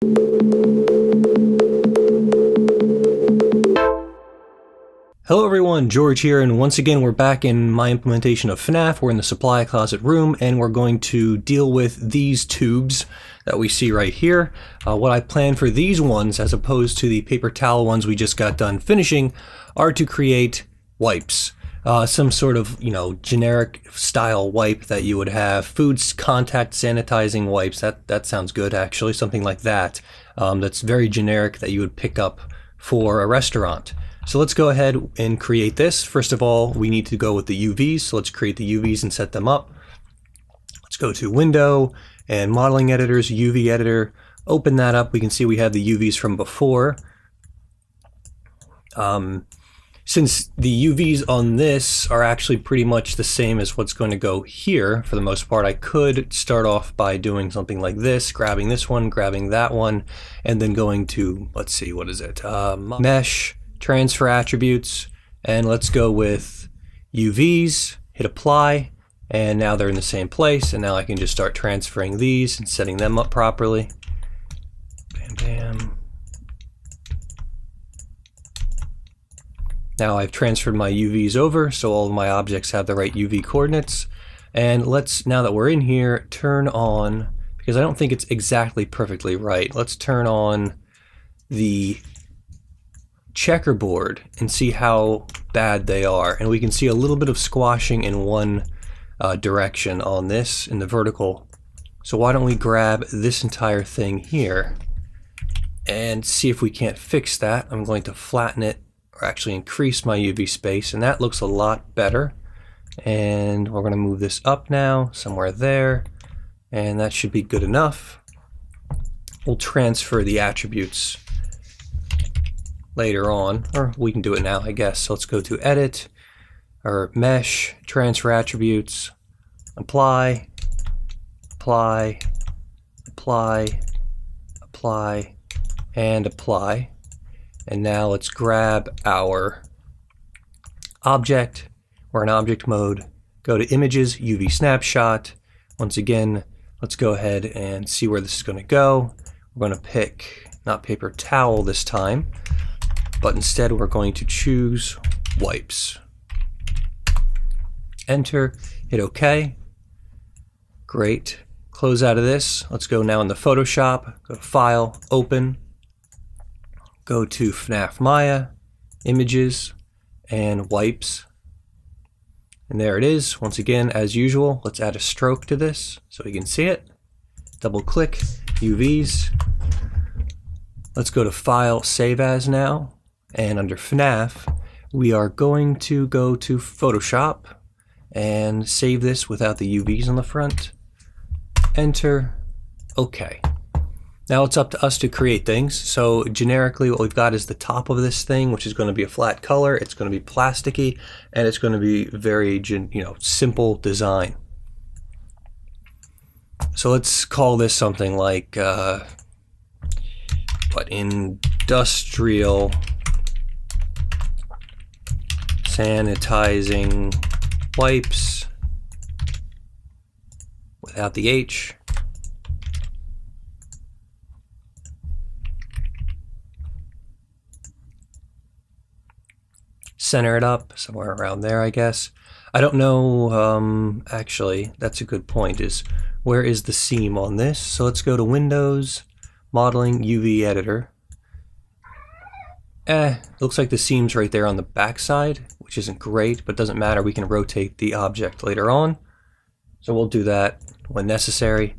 Hello everyone, George here, and once again we're back in my implementation of FNAF. We're in the supply closet room, and we're going to deal with these tubes that we see right here. What I plan for these ones, as opposed to the paper towel ones we just got done finishing, are to create wipes. Some sort of, generic style wipe that you would have. Food contact sanitizing wipes, that sounds good actually, something like that. That's very generic that you would pick up for a restaurant. So let's go ahead and create this. First of all, we need to go with the UVs. So let's create the UVs and set them up. Let's go to Window and Modeling Editors, UV Editor. Open that up. We can see we have the UVs from before. Since the UVs on this are actually pretty much the same as what's going to go here, for the most part, I could start off by doing something like this, grabbing this one, grabbing that one, and then going to, let's see, what is it? Mesh. Transfer attributes, and let's go with UVs, hit apply, and now they're in the same place, and now I can just start transferring these and setting them up properly. Bam, bam. Now I've transferred my UVs over, so all of my objects have the right UV coordinates. And let's, now that we're in here, turn on, because I don't think it's exactly perfectly right, let's turn on the checkerboard and see how bad they are. And we can see a little bit of squashing in one direction on this in the vertical. So why don't we grab this entire thing here and see if we can't fix that. I'm going to flatten it, or actually increase my UV space, and that looks a lot better. And we're going to move this up now somewhere there, and that should be good enough. We'll transfer the attributes later on, or we can do it now, I guess. So let's go to Edit, or Mesh, Transfer Attributes, Apply, Apply, Apply, Apply, and Apply. And now let's grab our object. We're in object mode. Go to Images, UV Snapshot. Once again, let's go ahead and see where this is going to go. We're going to pick, not paper towel this time, but instead we're going to choose wipes. Enter, hit OK. Great. Close out of this. Let's go now in the Photoshop. Go to File, Open. Go to FNAF Maya, Images, and Wipes. And there it is. Once again, as usual, let's add a stroke to this so we can see it. Double click, UVs. Let's go to File, Save As now. And under FNAF, we are going to go to Photoshop and save this without the UVs on the front. Enter. OK. Now it's up to us to create things. So generically what we've got is the top of this thing, which is going to be a flat color. It's going to be plasticky, and it's going to be very, simple design. So let's call this something like industrial sanitizing wipes without the H. Center it up somewhere around there, I guess. I don't know, actually, that's a good point, is where is the seam on this? So let's go to Windows, Modeling, UV Editor. Looks like the seam's right there on the back side, which isn't great, but doesn't matter. We can rotate the object later on. So we'll do that when necessary.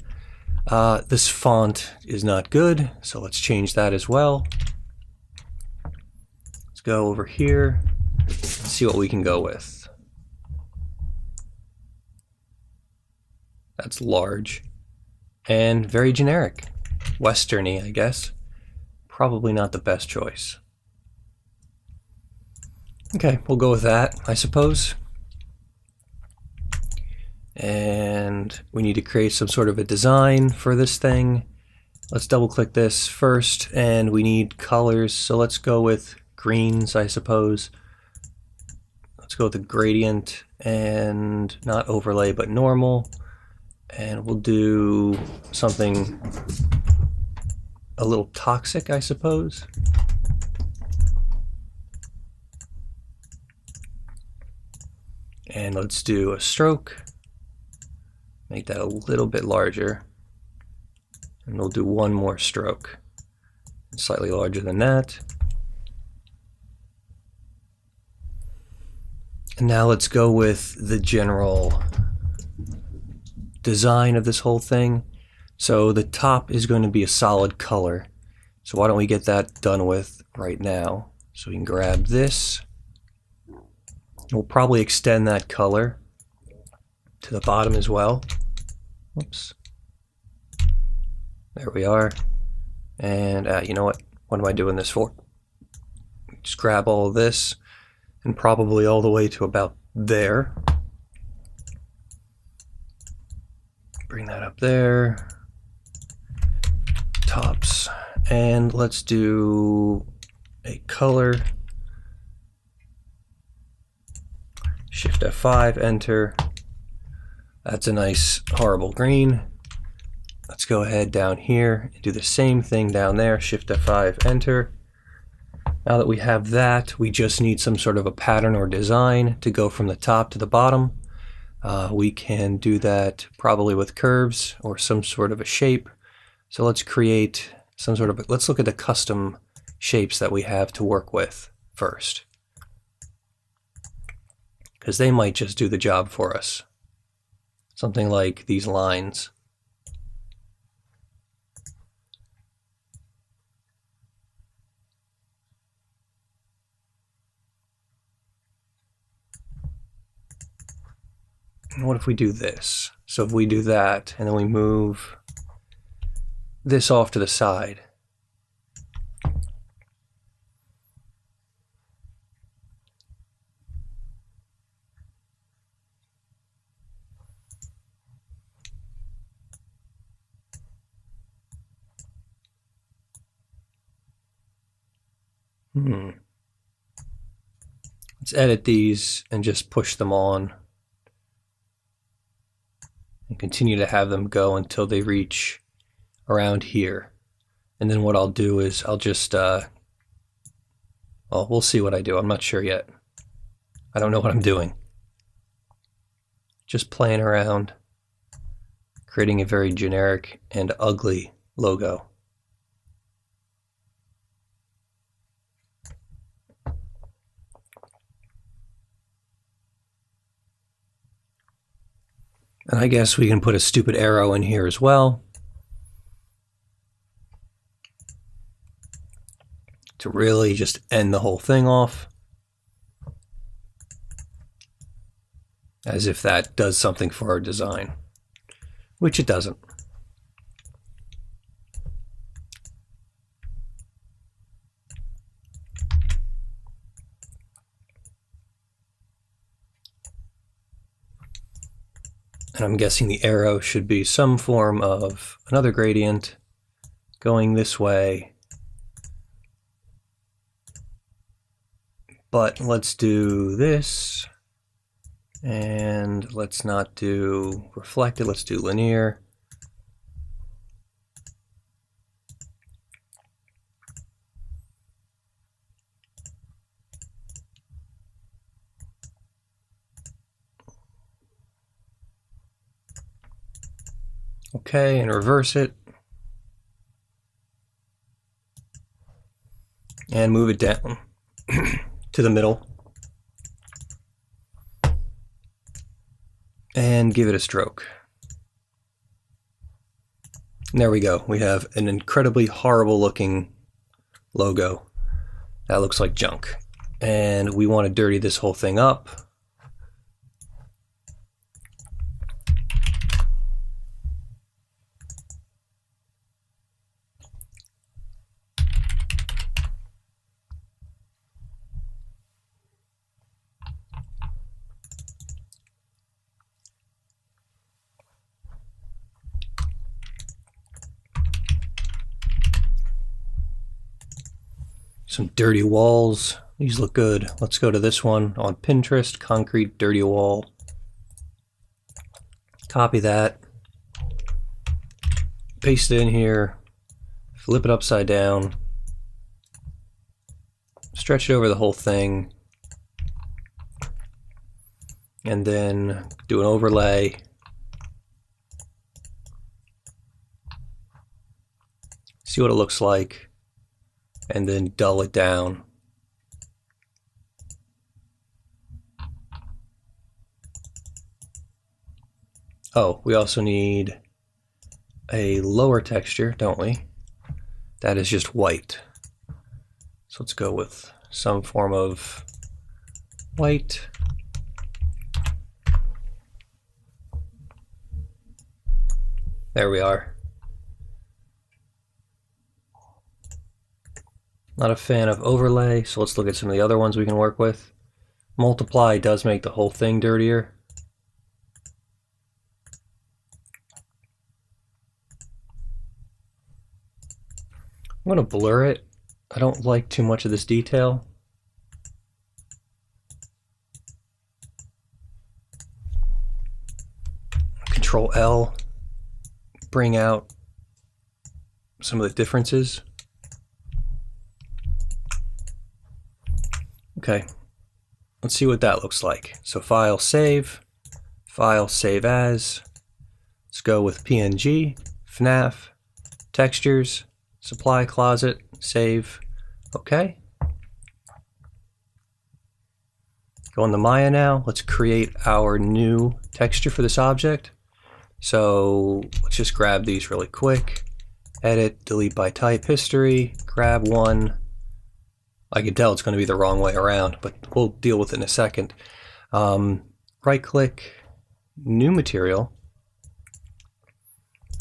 This font is not good, so let's change that as well. Let's go over here and see what we can go with. That's large and very generic. Westerny, I guess. Probably not the best choice. Okay, we'll go with that, I suppose. And we need to create some sort of a design for this thing. Let's double click this first, and we need colors, so let's go with greens, I suppose. Let's go with the gradient, and not overlay, but normal. And we'll do something a little toxic, I suppose. And let's do a stroke. Make that a little bit larger. And we'll do one more stroke. Slightly larger than that. And now let's go with the general design of this whole thing. So the top is going to be a solid color. So why don't we get that done with right now? So we can grab this. We'll probably extend that color to the bottom as well. Whoops. There we are. And you know what am I doing this for? Just grab all of this and probably all the way to about there. Bring that up there. Tops. And let's do a color. Shift F5, enter. That's a nice horrible green. Let's go ahead down here and do the same thing down there. Shift F5, enter. Now that we have that, we just need some sort of a pattern or design to go from the top to the bottom. We can do that probably with curves or some sort of a shape. So let's create some sort of, let's look at the custom shapes that we have to work with first, because they might just do the job for us. Something like these lines. What if we do this? So if we do that and then we move this off to the side. Let's edit these and just push them on. And continue to have them go until they reach around here. And then what I'll do is I'll just, well, we'll see what I do. I'm not sure yet. I don't know what I'm doing. Just playing around, creating a very generic and ugly logo. And I guess we can put a stupid arrow in here as well to really just end the whole thing off, as if that does something for our design, which it doesn't. And I'm guessing the arrow should be some form of another gradient going this way. But let's do this. And let's not do reflected, let's do linear. Okay, and reverse it. And move it down to the middle. And give it a stroke. And there we go. We have an incredibly horrible looking logo. That looks like junk. And we want to dirty this whole thing up. Some dirty walls. These look good. Let's go to this one on Pinterest. Concrete dirty wall. Copy that. Paste it in here. flip it upside down, stretch it over the whole thing, and then do an overlay. See what it looks like, and then dull it down. Oh, we also need a lower texture, don't we? That is just white. So let's go with some form of white. There we are. Not a fan of overlay, so let's look at some of the other ones we can work with. Multiply does make the whole thing dirtier. I'm going to blur it. I don't like too much of this detail. Control L, bring out some of the differences. Okay, let's see what that looks like. So file, save as. Let's go with PNG, FNAF, textures, supply closet, save. Okay. Go on the Maya now. Let's create our new texture for this object. So let's just grab these really quick. Edit, delete by type, history, grab one. I can tell it's going to be the wrong way around, but we'll deal with it in a second. Right click, new material,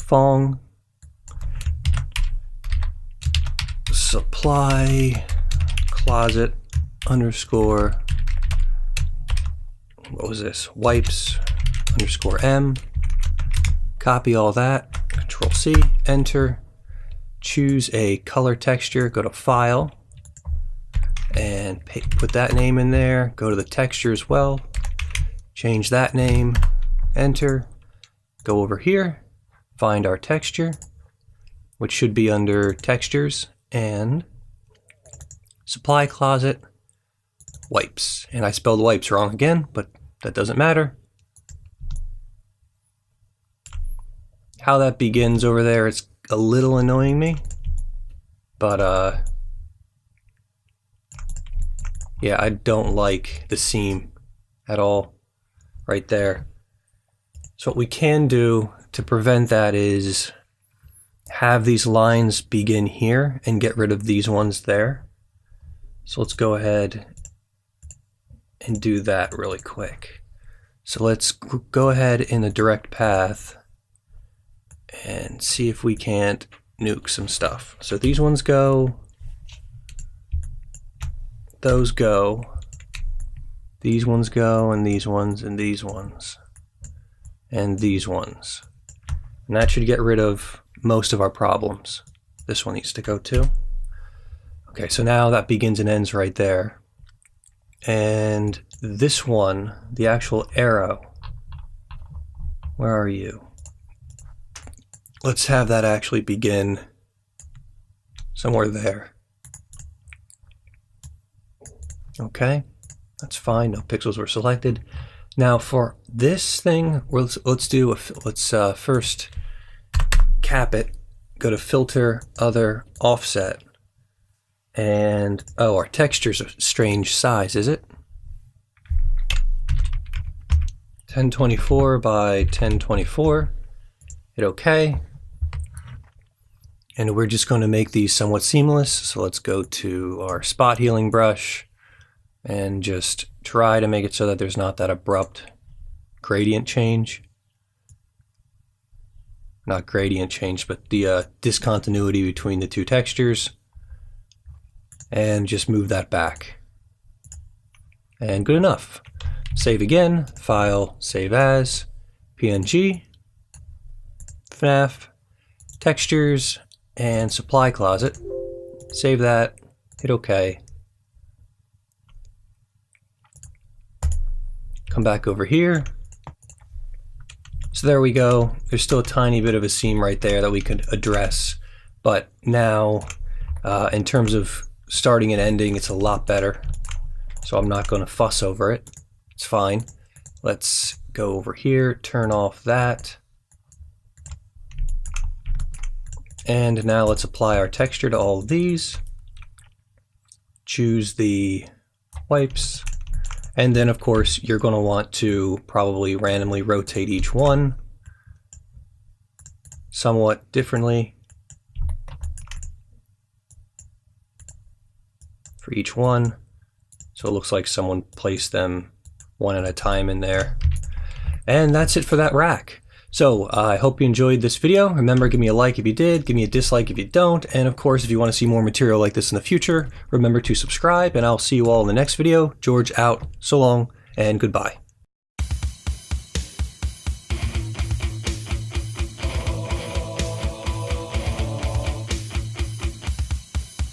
Fong, supply closet underscore, what was this? Wipes underscore M. Copy all that, Control C, enter, choose a color texture, go to File, and put that name in there, go to the texture as well, change that name, enter, go over here, find our texture, which should be under textures, and supply closet, wipes. And I spelled wipes wrong again, but that doesn't matter. How that begins over there, it's a little annoying me, but yeah, I don't like the seam at all right there. So what we can do to prevent that is have these lines begin here and get rid of these ones there. So let's go ahead and do that really quick. So let's go ahead in the direct path and see if we can't nuke some stuff. So these ones go, those go, these ones go, and these ones, and these ones, and these ones. And that should get rid of most of our problems. This one needs to go too. Okay, so now that begins and ends right there. And this one, the actual arrow, where are you? Let's have that actually begin somewhere there. Okay, that's fine. No pixels were selected. Now for this thing, let's first cap it. Go to Filter, Other, Offset, and oh, our texture's a strange size, is it? 1024 by 1024. Hit OK. And we're just going to make these somewhat seamless. So let's go to our spot healing brush and just try to make it so that there's not that abrupt gradient change. Not gradient change, but the discontinuity between the two textures. And just move that back. And good enough. Save again, File, Save As, PNG, FNAF, Textures, and Supply Closet. Save that, hit OK. Come back over here. So there we go. There's still a tiny bit of a seam right there that we could address, but now in terms of starting and ending, it's a lot better. So I'm not going to fuss over it. It's fine. Let's go over here, turn off that. And now let's apply our texture to all of these. Choose the wipes. And then of course you're going to want to probably randomly rotate each one somewhat differently for each one. So it looks like someone placed them one at a time in there. And that's it for that rack. So I hope you enjoyed this video. Remember, give me a like if you did, give me a dislike if you don't, and of course if you want to see more material like this in the future, remember to subscribe, and I'll see you all in the next video. George out, so long, and goodbye.